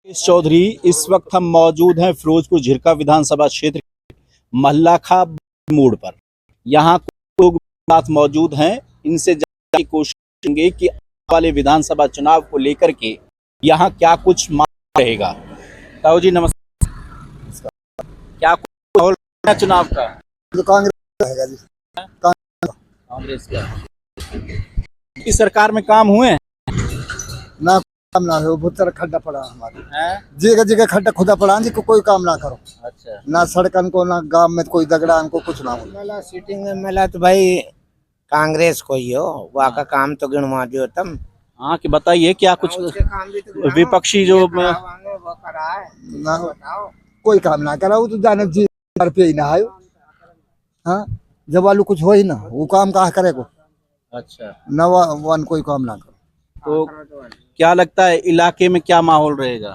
चौधरी। इस वक्त हम मौजूद हैं फिरोजपुर झिरका विधानसभा क्षेत्र मल्लाखा मोड़ पर। यहाँ कुछ लोग साथ मौजूद हैं, इनसे जानने की कोशिश करेंगे कि आने वाले विधानसभा चुनाव को लेकर के यहाँ क्या कुछ माहौल रहेगा। ताऊ जी नमस्कार। क्या कुछ माहौल है चुनाव का? कांग्रेस रहेगा जी। कांग्रेस का। इस सरकार में काम हुए हैं? ना काम ना हो, बहुत सारा खड्डा पड़ा हमारे हैं? जगह जगह खड्डा खुदा पड़ा जी, कोई काम ना करो। अच्छा। ना सड़कन को, ना गांव में कोई दगड़ा को कुछ ना हो। मेला सीटिंग में मेला तो भाई कांग्रेस को ही हो, वहाँ का काम तो गिनवा दियो तुम। हाँ कि बताइए क्या कुछ विपक्षी जो वो करा है ना कोई काम ना करा, वो तो जाने जी पे ही ना आयो। हाँ जब वालू कुछ हो ही ना, वो काम कहा करे को। अच्छा। ना वन कोई काम ना करो। तो क्या लगता है इलाके में क्या माहौल रहेगा?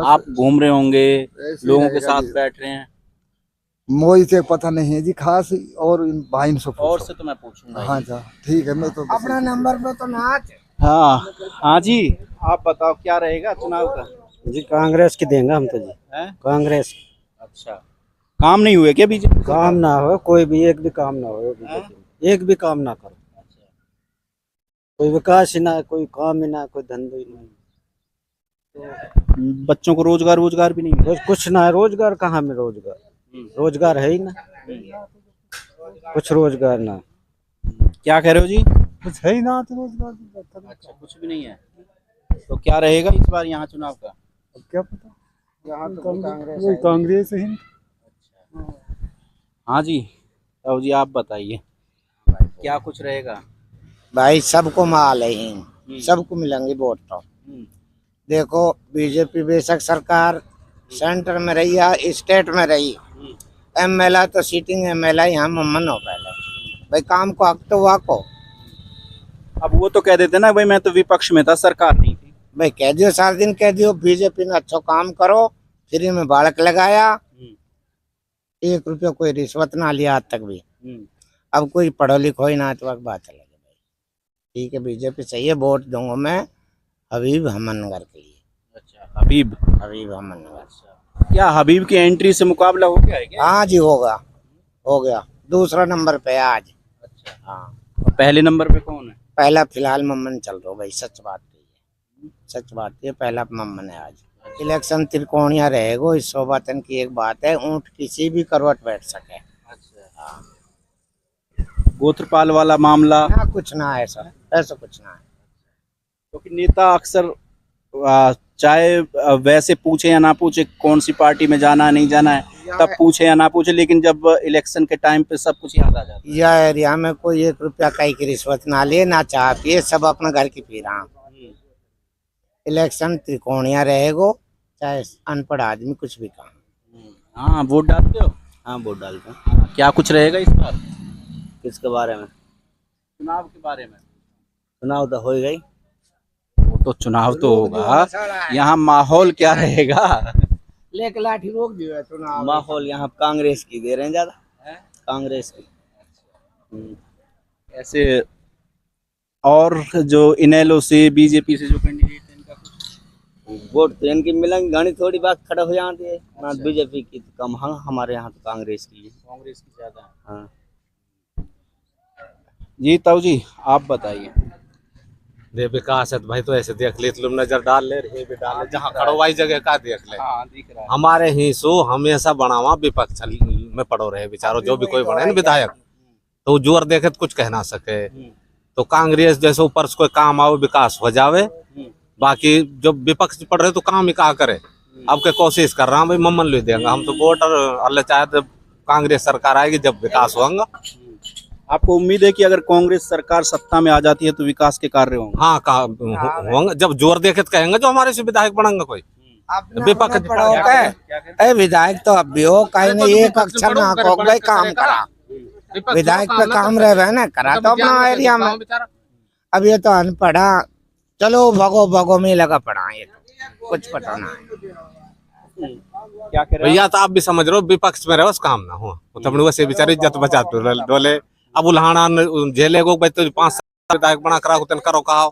आप घूम रहे होंगे, लोगों के साथ बैठ रहे हैं। मोई से पता नहीं है जी खास, और इन भाई से और से तो मैं पूछूंगा। हाँ जी ठीक है, मैं तो अपना नंबर पे तो नाच। हाँ हाँ जी, आप बताओ क्या रहेगा चुनाव का? जी कांग्रेस की देंगे हम तो जी। है? कांग्रेस। अच्छा। काम नहीं हुए क्या बीजेपी? काम ना हो कोई भी, एक भी काम ना हो, एक भी काम ना करो। कोई विकास ही ना, कोई काम ही ना, कोई धंधा ही नहीं। तो बच्चों को रोजगार भी नहीं है। कुछ ना है, रोजगार कहाँ में रोजगार, रोजगार है ही ना, कुछ रोजगार ना। क्या कह रहे हो जी? कुछ है ही ना तो रोजगार। अच्छा, कुछ भी नहीं है। तो क्या रहेगा इस बार यहाँ चुनाव का? क्या पता, यहाँ तो कांग्रेस ही। हाँ जी, तो जी आप बताइए क्या कुछ रहेगा? भाई सबको माल है, सबको मिलेंगे वोट तो। देखो बीजेपी बेशक सरकार सेंटर में रही है, स्टेट में रही, एमएलए तो सीटिंग एमएलए यहाँ मम्मन हो पहले। भाई काम को हक तो वाको। अब वो तो कह देते ना भाई मैं तो विपक्ष में था, सरकार नहीं थी। भाई कह दियो, 7 दिन कह दियो बीजेपी ने अच्छा काम करो, फ्री में बालक लगाया, 1 रुपया कोई रिश्वत ना लिया आज तक भी। अब कोई पढ़ो लिखो ही ना, तो बात अलग है भाई। ठीक है बीजेपी सही है, वोट दूंगा मैं हबीब हमनगर के लिए। अच्छा, हबीब हमनगर। क्या हबीब की एंट्री से मुकाबला हो गया है क्या? हाँ जी होगा, हो गया। दूसरा नंबर पे है आज। अच्छा। हाँ और पहले नंबर पे कौन है? पहला फिलहाल मम्मन चल रहा भाई, सच बात है, सच बात है, पहला मम्मन है आज। इलेक्शन त्रिकोणिया रहेगा, इस सोबातन की एक बात है, ऊँट किसी भी करवट बैठ सके। अच्छा। हाँ। गोत्रपाल वाला मामला ना कुछ ना है सर, ऐसा कुछ ना है। क्योंकि नेता अक्सर चाहे वैसे पूछे या ना पूछे कौन सी पार्टी में जाना है नहीं जाना है, तब पूछे या ना पूछे, लेकिन जब इलेक्शन के टाइम पे सब कुछ याद आ जाता है। यह एरिया में कोई 1 रुपया कहीं की रिश्वत ना ले, ना चाह पिए, सब अपना घर की पी रहा। इलेक्शन त्रिकोणिया रहेगा, चाहे अनपढ़ आदमी कुछ भी काम। हाँ वोट डालते हो? हाँ वोट डालते हैं। क्या कुछ रहेगा इस बार किसके बारे में? चुनाव के बारे में? चुनाव तो हो ही गई। वो तो चुनाव तो होगा, यहाँ माहौल क्या रहेगा? लेके लाठी रोक दिया चुनाव। माहौल यहाँ कांग्रेस की दे रहे हैं ज्यादा, कांग्रेस की। ऐसे और जो इनेलो से बीजेपी से जो कैंडिडेट है इनका कुछ? वोट तो इनकी मिलेंगे, घनी थोड़ी बात खड़ा हो जाती है ना। बीजेपी की तो कम, हाँ हमारे यहाँ तो कांग्रेस की है। कांग्रेस की ज्यादा है। हाँ जी ताऊ जी आप बताइए। दे विकास है तो भाई, तो ऐसे देख ले, तुम नजर डाल ले, रे भी डाल ले, जहाँ खड़ो वाई जगह का देख ले। हाँ दिख रहा है। हमारे ही सो हमेशा बनावा विपक्ष में पड़ो रहे बेचारो, जो भी कोई बने ना विधायक, तो जोर देखे तो कुछ कह ना सके। तो कांग्रेस जैसे ऊपर से कोई काम आओ, विकास हो जावे, बाकी जो विपक्ष पड़ रहे तो काम ही कहा करे। अब के कोशिश कर रहा हूँ भाई, मम्मन ले देंगे हम तो वोट, और अल्लाह चाहे तो कांग्रेस सरकार आएगी जब विकास होगा। आपको उम्मीद है कि अगर कांग्रेस सरकार सत्ता में आ जाती है तो विकास के कार्य होंगे? हाँ होंगे, जब जोर देखे तो कहेंगे जो हमारे से विधायक बनेंगे कोई विपक्ष। विधायक तो अब भी हो, कहीं नहीं एक अक्षर ना को भाई काम करा, विधायक पे काम रहे ना करा तो अपना एरिया में। अब ये तो अनपढ़ा, चलो भगो में लगा पड़ा, ये तो कुछ पता ना है। क्या कह रहे भैया तो आप भी समझ रहे हो, विपक्ष में रहो काम ना हो तो अपने वैसे बेचारे इज्जत बचा डोले। अब उल्हाना झेले गो भाई, तो 5 साल विधायक बना करा करो कहा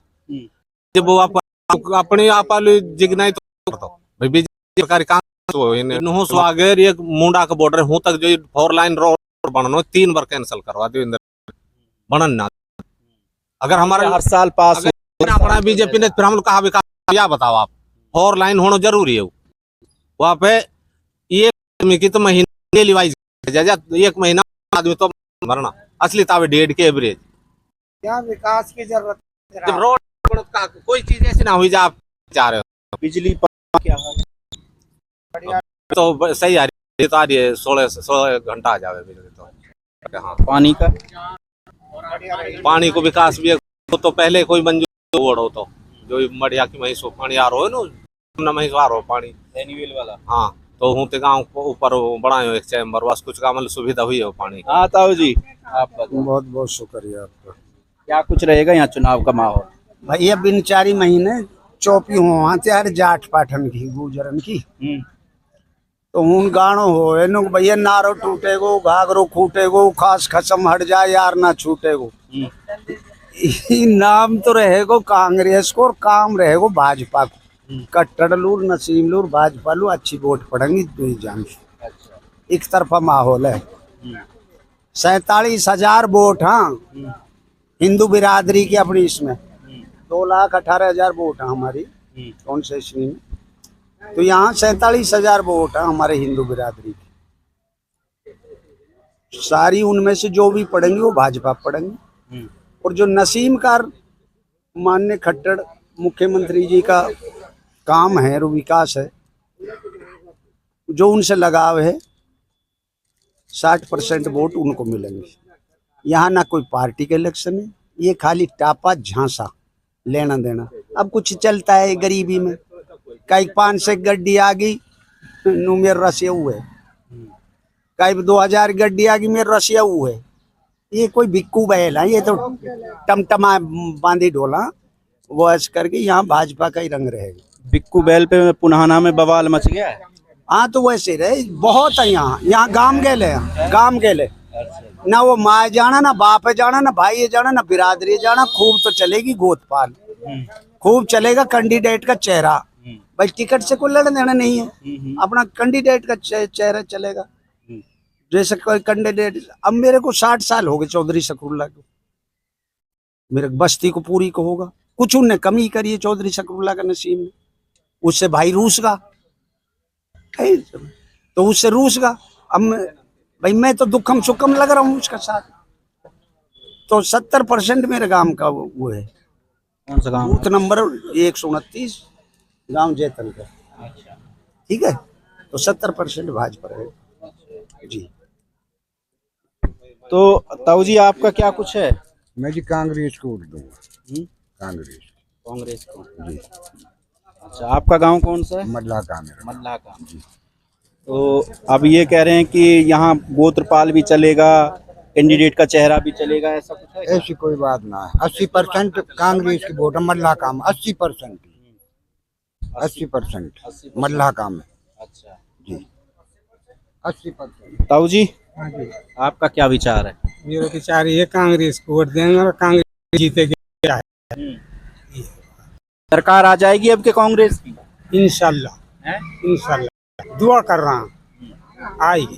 जब वो आप अपनी आप जिगनाई तो भाई बीजेपी सरकारी काम तो इन्हों स्वागेर एक मुंडा का बॉर्डर हूं तक जो 4 लाइन रोड बननो 3 बार कैंसिल करवा दियो इंदर बनन ना। अगर हमारा हर साल पास अपना बीजेपी ने फिर हम लोग कहा विकास क्या बताओ आप 4 लाइन होना जरूरी है वहाँ पे एक आदमी की तो महीने लिवाइज एक महीना आदमी तो भरना असली तावे 1.5 के एवरेज क्या विकास की जरूरत है? जब रोड कोई चीज ऐसी ना हुई जो आप चाह रहे हो। बिजली पानी क्या हाल है? तो सही आ रही है, तो आ रही है 16 घंटा आ जावे बिजली तो। हाँ पानी का पानी को विकास भी तो पहले कोई मंजूर बोर्ड हो तो जो मड़िया की महिष पानी आ रहा है ना महिष आ रहा पानी एनीवेल वाला। हाँ तो हूँ ते गाँव को ऊपर बनाए एक चैम्बर बस कुछ का मतलब सुविधा हुई है पानी। हाँ ताऊ जी आप बताओ, बहुत बहुत शुक्रिया आपका। क्या कुछ रहेगा यहाँ चुनाव का माहौल? भैया बिन 4 महीने चौपी हो त्यार जाट पाठन की गुजरन की तो हूं गानो हो एनु भैया नारो टूटेगो घाघरो खूटेगो खास खसम हट जाए यार ना छूटेगो। ई नाम तो रहेगो कांग्रेस को और काम रहेगो भाजपा को। कट्टर लूर नसीम लूर भाजपा लूर अच्छी वोट पड़ेंगी दो जान एक तरफा माहौल है। 47,000 वोट हाँ हिंदू बिरादरी की अपनी इसमें 2,18,000 वोट है हमारी कौन से इसमें तो यहाँ 47,000 वोट है हमारे हिंदू बिरादरी की। सारी उनमें से जो भी पढ़ेंगे वो भाजपा पढ़ेंगे और जो नसीम का माननीय खट्टर मुख्यमंत्री जी का काम है और विकास है जो उनसे लगाव है 60% वोट उनको मिलेंगे। यहाँ ना कोई पार्टी का इलेक्शन है ये खाली टापा झांसा लेना देना। अब कुछ चलता है गरीबी में कई 500 गड्डी आ गई मेरे रसिया हुए कई 2000 गड्डी आ गई मेरे रसिया हुए। ये कोई भिक्कू बैल है ये तो टमटमा बांधी ढोला वो ऐसे करके यहाँ भाजपा का ही रंग रहेगा। बिक्कू बैल पे पुनहाना में बवाल मच गया है। हाँ तो वैसे रहे बहुत है यहाँ गांव गेले ना वो माँ जाना ना बाप जाना ना भाई जाना ना बिरादरी जाना खूब तो चलेगी गोदपाल खूब चलेगा कैंडिडेट का चेहरा भाई टिकट से कोई लड़ने देना नहीं है अपना कैंडिडेट का चेहरा चलेगा। जैसे कोई कैंडिडेट अब मेरे को 60 साल हो गए चौधरी शकरुल्ला को मेरे बस्ती को पूरी को होगा कुछ उनने कमी करी है चौधरी शकरुल्ला का नसीब में उससे भाई रूस का तो उससे रूस का अब भाई मैं तो दुखम सुखम लग रहा हूँ उसका साथ तो 70% मेरे गांव का वो है। कौन सा गाँव? बूथ नंबर 129 गांव जैतन का ठीक है तो 70% भाजपा है जी। तो ताऊ जी आपका क्या कुछ है? मैं जी कांग्रेस को वोट दूंगा। कांग्रेस को जी अच्छा आपका गांव कौन सा है? मल्ला का मेरा मल्ला का। तो अब ये कह रहे हैं कि यहाँ गोत्रपाल भी चलेगा कैंडिडेट का चेहरा भी चलेगा ऐसा कुछ है? ऐसी कोई बात ना है 80% कांग्रेस की वोट है मल्ला काम 80% मल्ला काम है अच्छा जी 80%। ताऊ जी आपका क्या विचार है? मेरा विचार ये कांग्रेस को वोट देंगे और कांग्रेस जीतेगी। सरकार आ जाएगी अब के कांग्रेस की? इंशाल्लाह इंशाल्लाह दुआ कर रहा हूँ आएगी।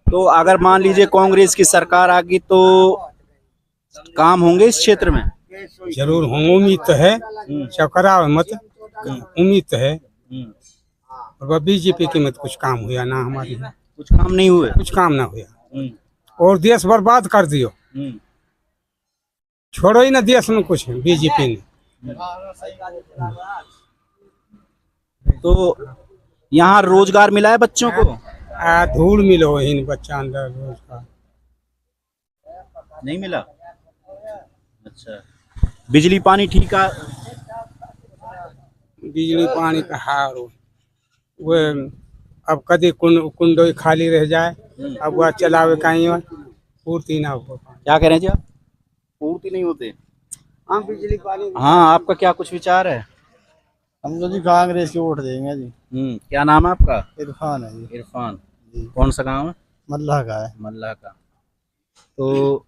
तो अगर मान लीजिए कांग्रेस की सरकार आ गई तो काम होंगे इस क्षेत्र में? जरूर होंगे उम्मीद तो है चकरा मत उम्मीद तो है और बीजेपी की मत कुछ काम हुआ ना हमारी कुछ काम नहीं हुए? कुछ काम ना हुआ और देश बर्बाद कर दियो छोड़ो ही ना देश में कुछ बीजेपी ने। तो यहाँ रोजगार मिला है बच्चों को? धूल मिलो इन बच्चा अंदर रोजगार नहीं मिला। अच्छा बिजली पानी ठीक है? बिजली पानी का हार वो अब कभी कुंडो खाली रह जाए अब वह चलावे कहीं पूर्ति ना हो। क्या कह रहे हैं जी आप? पूर्ति नहीं होते? हाँ बिजली पानी हाँ आपका क्या कुछ विचार है? हम तो जी कांग्रेस को वोट देंगे जी। क्या नाम है आपका? इरफान है जी। इरफान। कौन सा गांव है? मल्ला का है। मल्ला का। तो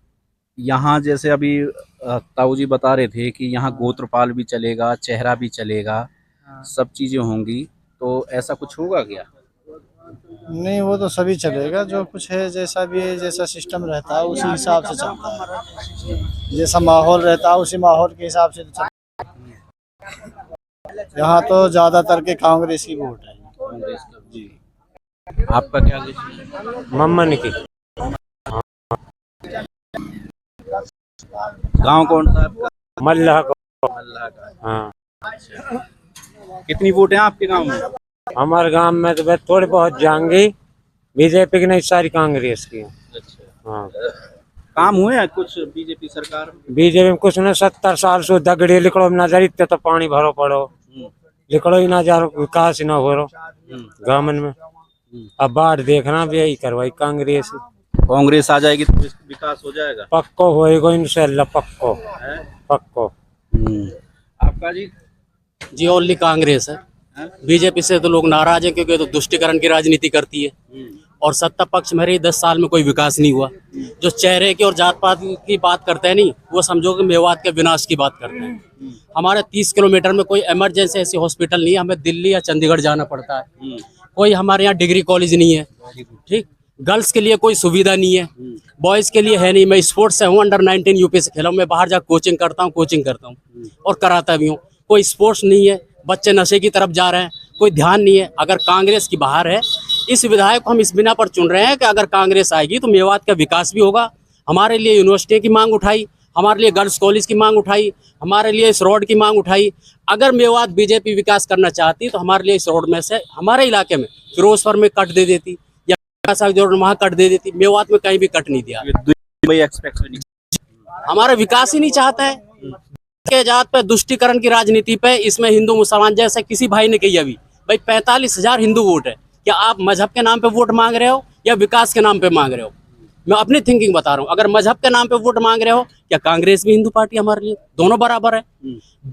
यहाँ जैसे अभी ताऊ जी बता रहे थे कि यहाँ गोत्रपाल भी चलेगा, चेहरा भी चलेगा, सब चीजें होंगी, तो ऐसा कुछ होगा क्या? नहीं, वो तो सभी चलेगा, जो कुछ है जैसा भी है, जैसा सिस्टम रहता है उसी हिसाब से चलता है, जैसा माहौल रहता है उसी माहौल के हिसाब से चलता है। यहाँ तो ज्यादातर के कांग्रेस की वोट है। जी, आपका क्या विषय? मम्मन की। गांव कौन सा आपका? मल्लाह को। अल्लाह का। हाँ, कितनी वोट हैं आपके गांव में? हमारे गांव में तो बस थोड़ी बहुत जाएंगी, बीजेपी की नहीं, सारी कांग्रेस की। अच्छा, हाँ, काम हुए हैं कुछ बीजेपी सरकार में? बीजेपी में कुछ ने 70 साल से दगड़े लिखड़ो ना जा इतने तो पानी भरो पड़ो, लिखड़ो ही ना जा विकास ही ना हो रो गामन में। अब बाढ़ देखना भी यही करवाई कांग्रेस। कांग्रेस आ जाएगी तो विकास हो जाएगा? पक्को होएगा इंशाल्लाह, पक्को पक्को। आपका जी? जी ओनली कांग्रेस है। बीजेपी से तो लोग नाराज हैं क्योंकि ये तो तुष्टिकरण की राजनीति करती है और सत्ता पक्ष में रही 10 साल में कोई विकास नहीं हुआ। जो चेहरे की और जात पात की बात करते हैं नहीं, वो समझो कि मेवात के विनाश की बात करते हैं। हमारे 30 किलोमीटर में कोई इमरजेंसी ऐसी हॉस्पिटल नहीं है, हमें दिल्ली या चंडीगढ़ जाना पड़ता है। कोई हमारे यहाँ डिग्री कॉलेज नहीं है, ठीक, गर्ल्स के लिए कोई सुविधा नहीं है, बॉयज़ के लिए है नहीं। मैं स्पोर्ट्स से हूँ, अंडर 19 यूपी से खेला हूँ, मैं बाहर जा कोचिंग करता हूँ और कराता भी हूँ। कोई स्पोर्ट्स नहीं है, बच्चे नशे की तरफ जा रहे हैं, कोई ध्यान नहीं है। अगर कांग्रेस की बाहर है, इस विधायक को हम इस बिना पर चुन रहे हैं कि अगर कांग्रेस आएगी तो मेवात का विकास भी होगा। हमारे लिए यूनिवर्सिटी की मांग उठाई, हमारे लिए गर्ल्स कॉलेज की मांग उठाई, हमारे लिए इस रोड की मांग उठाई। अगर मेवात बीजेपी विकास करना चाहती तो हमारे लिए इस रोड में से हमारे इलाके में फिरोजपुर में कट दे देती या वहाँ कट दे देती। मेवात में कहीं भी कट नहीं दिया। हमारा विकास ही नहीं चाहता है के जात पे दुष्टीकरण की राजनीति पे, इसमें हिंदू मुसलमान जैसे किसी भाई ने कही अभी भाई 45,000 हिंदू वोट है। क्या आप मजहब के नाम पे वोट मांग रहे हो या विकास के नाम पे मांग रहे हो? मैं अपनी थिंकिंग बता रहा हूँ। अगर मजहब के नाम पे वोट मांग रहे हो, क्या कांग्रेस भी हिंदू पार्टी हमारे लिए, दोनों बराबर है।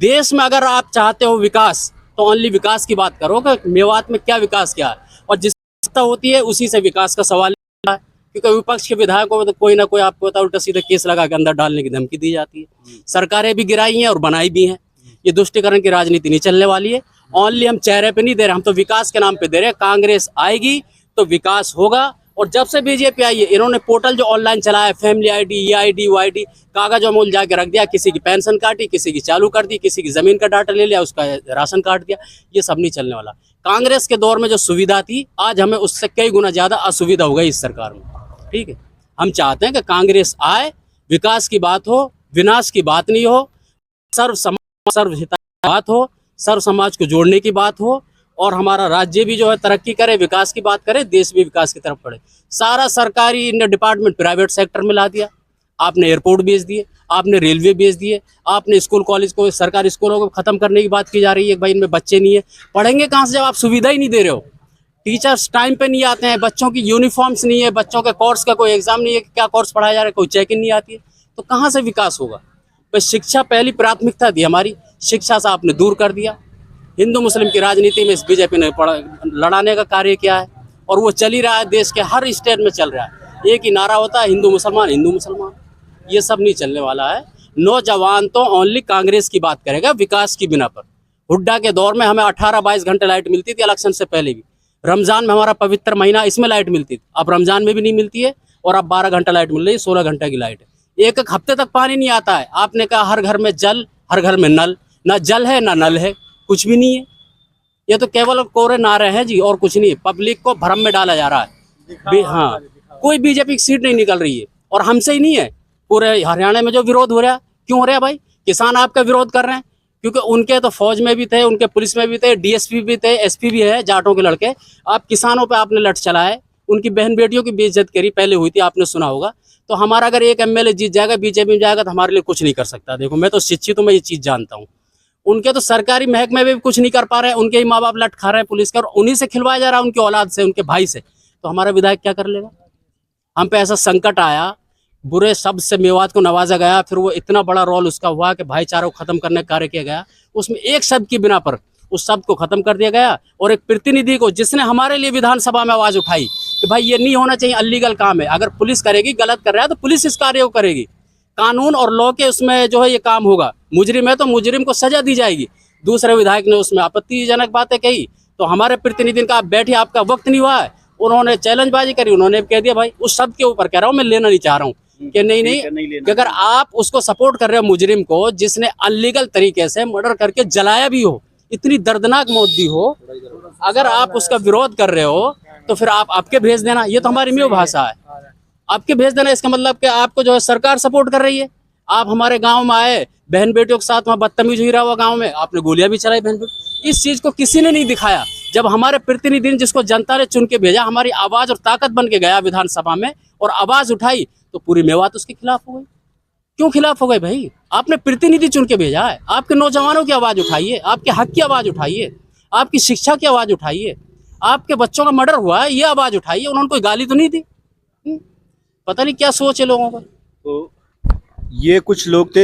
देश में अगर आप चाहते हो विकास तो ओनली विकास की बात करो कि मेवात में क्या विकास क्या है, और जिस सत्ता होती है उसी से विकास का सवाल है। क्योंकि विपक्ष के विधायकों में तो कोई ना कोई आपको पता उल्टा सीधा केस लगा के अंदर डालने की धमकी दी जाती है। सरकारें भी गिराई हैं और बनाई भी हैं। ये दुष्टीकरण की राजनीति नहीं चलने वाली है। ओनली हम चेहरे पे नहीं दे रहे, हम तो विकास के नाम पे दे रहे हैं। कांग्रेस आएगी तो विकास होगा। और जब से बीजेपी आई है, इन्होंने पोर्टल जो ऑनलाइन चलाया, फैमिली आईडी, ये आईडी, वो आईडी, कागज अमूल जाके रख दिया, किसी की पेंशन काटी, किसी की चालू कर दी, किसी की जमीन का डाटा ले लिया, उसका राशन काट दिया। ये सब नहीं चलने वाला। कांग्रेस के दौर में जो सुविधा थी, आज हमें उससे कई गुना ज्यादा असुविधा हो गई इस सरकार में। ठीक है, हम चाहते हैं कि कांग्रेस आए, विकास की बात हो, विनाश की बात नहीं हो, सर्व समाज सर्वहित की बात हो, सर्व समाज को जोड़ने की बात हो, और हमारा राज्य भी जो है तरक्की करे, विकास की बात करे, देश भी विकास की तरफ बढ़े। सारा सरकारी डिपार्टमेंट प्राइवेट सेक्टर में ला दिया। आपने एयरपोर्ट बेच दिए, आपने रेलवे बेच दिए, आपने स्कूल कॉलेज को, सरकारी स्कूलों को खत्म करने की बात की जा रही है। भाई इनमें बच्चे नहीं है, पढ़ेंगे कहाँ से जब आप सुविधा ही नहीं दे रहे हो? टीचर्स टाइम पे नहीं आते हैं, बच्चों की यूनिफॉर्म्स नहीं है, बच्चों के कोर्स का कोई एग्जाम नहीं है कि क्या कोर्स पढ़ाया जा रहा है, कोई चेकिंग नहीं आती है, तो कहाँ से विकास होगा? भाई शिक्षा पहली प्राथमिकता थी हमारी, शिक्षा से आपने दूर कर दिया। हिंदू मुस्लिम की राजनीति में इस बीजेपी ने लड़ाने का कार्य किया है, और वो चल ही रहा है, देश के हर स्टेट में चल रहा है। एक ही नारा होता है, हिंदू मुसलमान, हिंदू मुसलमान। ये सब नहीं चलने वाला है। नौजवान तो ओनली कांग्रेस की बात करेगा विकास की बिना पर। हुड्डा के दौर में हमें 18-22 घंटे लाइट मिलती थी, इलेक्शन से पहले भी। रमजान में हमारा पवित्र महीना, इसमें लाइट मिलती थी, अब रमजान में भी नहीं मिलती है, और अब 12 घंटा लाइट मिल रही है, 16 घंटे की लाइट है। एक हफ्ते तक पानी नहीं आता है। आपने कहा हर घर में जल, हर घर में नल, ना जल है ना नल है, कुछ भी नहीं है। ये तो केवल कोरे नारे हैं जी, और कुछ नहीं। पब्लिक को भ्रम में डाला जा रहा है। हाँ, कोई बीजेपी की सीट नहीं निकल रही है, और हमसे ही नहीं है, पूरे हरियाणा में जो विरोध हो रहा है। क्यों हो रहा है भाई? किसान आपका विरोध कर रहे हैं, क्योंकि उनके तो फौज में भी थे, उनके पुलिस में भी थे, डीएसपी भी थे, एसपी भी है, जाटों के लड़के। आप किसानों पे आपने लठ चलाए, उनकी बहन बेटियों की बेइज्जत करी, पहले हुई थी, आपने सुना होगा। तो हमारा अगर एक एमएलए जीत जाएगा, बीजेपी में जाएगा, तो हमारे लिए कुछ नहीं कर सकता। देखो, मैं तो शिक्षित हूँ, मैं ये चीज़ जानता हूँ। उनके तो सरकारी महकमे में भी कुछ नहीं कर पा रहे हैं, उनके ही माँ बाप लठ खा रहे हैं पुलिस का, और उन्हीं से खिलवाया जा रहा है, उनकी औलाद से, उनके भाई से। तो हमारा विधायक क्या कर लेगा? हम पे ऐसा संकट आया, बुरे शब्द से मेवात को नवाजा गया, फिर वो इतना बड़ा रोल उसका हुआ कि भाईचारा को खत्म करने का कार्य किया गया। उसमें एक शब्द की बिना पर उस शब्द को खत्म कर दिया गया, और एक प्रतिनिधि को, जिसने हमारे लिए विधानसभा में आवाज उठाई कि भाई ये नहीं होना चाहिए, अनलीगल काम है। अगर पुलिस करेगी, गलत कर रहा है तो पुलिस इस कार्य को करेगी। कानून और लॉ के उसमें जो है ये काम होगा। मुजरिम है तो मुजरिम को सजा दी जाएगी। दूसरे विधायक ने उसमें आपत्तिजनक बातें कही, तो हमारे प्रतिनिधि का आप बैठे, आपका वक्त नहीं हुआ है, उन्होंने चैलेंजबाजी करी, उन्होंने कह दिया भाई उस शब्द के ऊपर कह रहा हूँ मैं लेना नहीं चाह रहा हूँ कि नहीं कि अगर आप उसको सपोर्ट कर रहे हो मुजरिम को जिसने अनलीगल तरीके से मर्डर करके जलाया भी हो, इतनी दर्दनाक मौत दी हो, अगर आप उसका विरोध कर रहे हो तो फिर आप आपके भेज देना, ये तो हमारी म्यू भाषा है, आपके भेज देना इसका मतलब कि आपको जो है सरकार सपोर्ट कर रही है। आप हमारे गांव में आए, बहन बेटियों के साथ वहाँ बदतमीज हुई रहा हुआ गांव में, आपने गोलियां भी चलाई बहन बेटी, इस चीज को किसी ने नहीं दिखाया। जब हमारे प्रतिनिधि जिसको जनता ने चुन के भेजा, हमारी आवाज और ताकत बन के गया विधानसभा में और आवाज उठाई, तो पूरी मेवात उसके खिलाफ हो गई। क्यों खिलाफ हो गए भाई? आपने प्रतिनिधि चुन के भेजा है, आपके नौजवानों की आवाज उठाइए, आपके हक की आवाज उठाइए, आपकी शिक्षा की आवाज उठाइए, आपके बच्चों का मर्डर हुआ है ये आवाज उठाइए। उन्होंने कोई गाली तो नहीं दी। पता नहीं क्या सोच है लोगों का। तो ये कुछ लोग थे